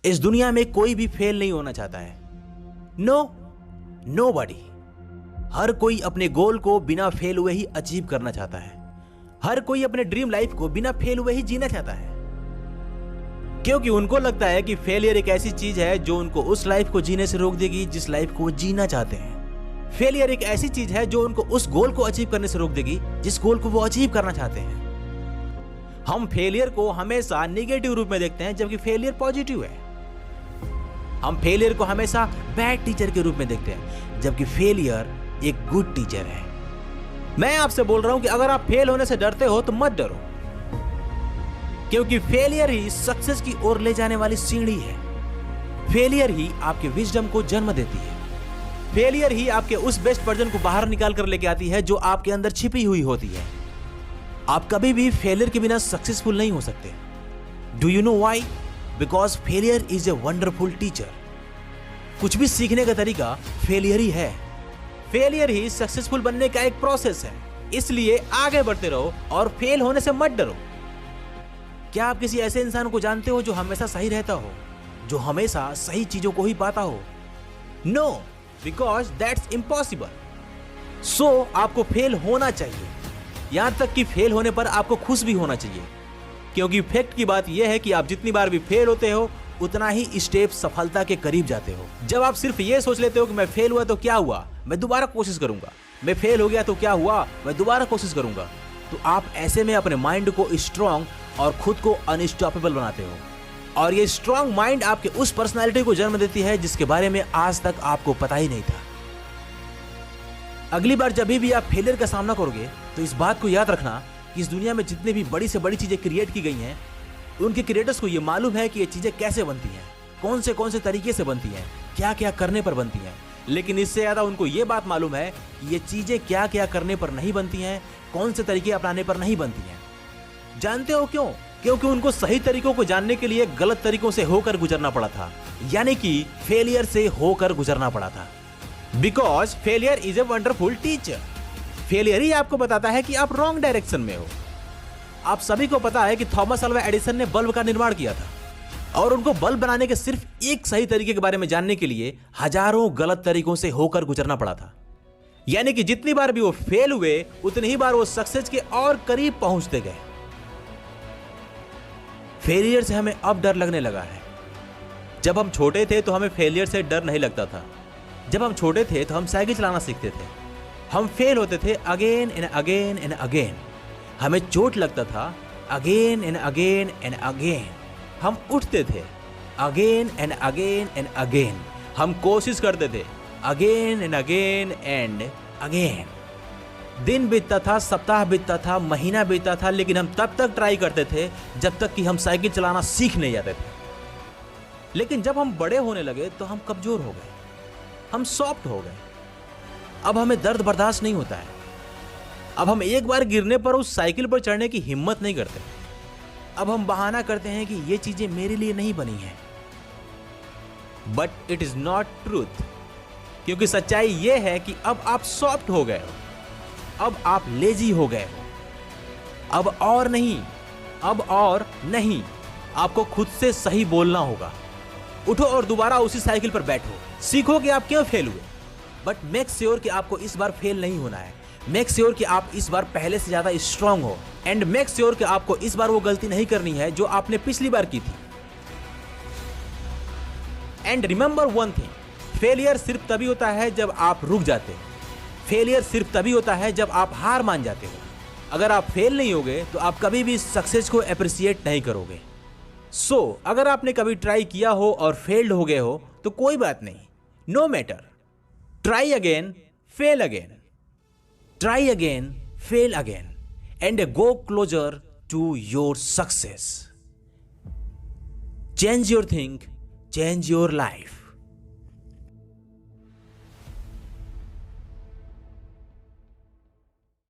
इस दुनिया में कोई भी फेल नहीं होना चाहता है। नोबडी। हर कोई अपने गोल को बिना फेल हुए ही अचीव करना चाहता है। हर कोई अपने ड्रीम लाइफ को बिना फेल हुए ही जीना चाहता है, क्योंकि उनको लगता है कि फेलियर एक ऐसी चीज है जो उनको उस लाइफ को जीने से रोक देगी जिस लाइफ को वो जीना चाहते हैं। फेलियर एक ऐसी चीज है जो उनको उस गोल को अचीव करने से रोक देगी जिस गोल को वो अचीव करना चाहते हैं। हम फेलियर को हमेशा नेगेटिव रूप में देखते हैं, जबकि फेलियर पॉजिटिव है। हम फेलियर को हमेशा बैड टीचर के रूप में देखते हैं, जबकि फेलियर एक गुड टीचर है। मैं आपसे बोल रहा हूं कि अगर आप फेल होने से डरते हो तो मत डरो, क्योंकि फेलियर ही सक्सेस की ओर ले जाने वाली सीढ़ी है। फेलियर ही आपके विजडम को जन्म देती है। फेलियर ही आपके उस बेस्ट वर्जन को बाहर निकाल कर लेके आती है जो आपके अंदर छिपी हुई होती है। आप कभी भी फेलियर के बिना सक्सेसफुल नहीं हो सकते। Do you know why? Because failure is a wonderful teacher. कुछ भी सीखने का तरीका फेलियर ही है। फेलियर ही सक्सेसफुल बनने का एक प्रोसेस है। इसलिए आगे बढ़ते रहो और फेल होने से मत डरो। क्या आप किसी ऐसे इंसान को जानते हो जो हमेशा सही रहता हो, जो हमेशा सही चीजों को ही पाता हो? No, because that's impossible. So आपको फेल होना चाहिए, यहां तक कि फेल होने पर आपको खुश भी होना चाहिए, क्योंकि फैक्ट की बात यह है कि आप जितनी बार भी फेल होते हो उतना ही स्टेप सफलता के करीब जाते हो। जब आप सिर्फ ये सोच लेते हो कि मैं फेल हुआ तो क्या हुआ, मैं दोबारा कोशिश करूंगा, मैं फेल हो गया तो क्या हुआ, मैं दोबारा कोशिश करूंगा, तो आप ऐसे में अपने माइंड को स्ट्रांग और खुद को अनस्टॉपेबल बनाते हो। और ये स्ट्रांग माइंड आपके उस पर्सनालिटी को जन्म देती है जिसके बारे में आज तक आपको पता ही नहीं था। अगली बार जब भी आप फेलियर का सामना करोगे तो इस बात को याद रखना कि इस दुनिया में जितनी भी बड़ी से बड़ी चीजें क्रिएट की गई हैं, उनके क्रिएटर्स को ये मालूम है कि ये चीजें कैसे बनती हैं, कौन से तरीके से बनती हैं, क्या क्या करने पर बनती हैं। लेकिन इससे ज्यादा उनको ये बात मालूम है कि ये चीजें क्या क्या करने पर नहीं बनती हैं, कौन से तरीके अपनाने पर नहीं बनती हैं। जानते हो क्यों? क्योंकि उनको सही तरीकों को जानने के लिए गलत तरीकों से होकर गुजरना पड़ा था, यानी कि फेलियर से होकर गुजरना पड़ा था। Because failure is a wonderful teacher. Failure ही आपको बताता है कि आप रॉन्ग डायरेक्शन में हो। आप सभी को पता है कि थॉमस अल्वा एडिसन ने बल्ब का निर्माण किया था, और उनको बल्ब बनाने के सिर्फ एक सही तरीके के बारे में जानने के लिए हजारों गलत तरीकों से होकर गुजरना पड़ा था। यानी कि जितनी बार भी वो फेल हुए उतनी ही बार वो सक्सेस के और करीब पहुंचते गए। फेलियर से हमें अब डर लगने लगा है। जब हम छोटे थे तो हमें फेलियर से डर नहीं लगता था। जब हम छोटे थे तो हम साइकिल चलाना सीखते थे। हम फेल होते थे again and again and again. हमें चोट लगता था again and again and again. हम उठते थे again and again and again. हम कोशिश करते थे again and again and again. दिन बीतता था, सप्ताह बीतता था, महीना बीतता था, लेकिन हम तब तक ट्राई करते थे जब तक कि हम साइकिल चलाना सीख नहीं जाते थे। लेकिन जब हम बड़े होने लगे तो हम कमजोर हो गए, हम सॉफ्ट हो गए। अब हमें दर्द बर्दाश्त नहीं होता है। अब हम एक बार गिरने पर उस साइकिल पर चढ़ने की हिम्मत नहीं करते। अब हम बहाना करते हैं कि ये चीजें मेरे लिए नहीं बनी हैं। But it is not truth, क्योंकि सच्चाई यह है कि अब आप सॉफ्ट हो गए हो, अब आप लेजी हो गए हो। अब और नहीं, अब और नहीं, आपको खुद से सही बोलना होगा। उठो और दोबारा उसी साइकिल पर बैठो। सीखो कि आप क्यों फेल हुए, बट मेक श्योर कि आपको इस बार फेल नहीं होना है। मेक श्योर कि आप इस बार पहले से ज्यादा स्ट्रांग हो, एंड मेक श्योर कि आपको इस बार वो गलती नहीं करनी है जो आपने पिछली बार की थी। And remember one thing, failure सिर्फ तभी होता है जब आप रुक जाते हो। फेलियर सिर्फ तभी होता है जब आप हार मान जाते हो। अगर आप फेल नहीं होगे तो आप कभी भी सक्सेस को अप्रिशिएट नहीं करोगे। सो अगर आपने कभी ट्राई किया हो और फेल्ड हो गए हो तो कोई बात नहीं, no matter. Try again, fail again, try again, fail again, and go closer to your success. Change your think, change your life.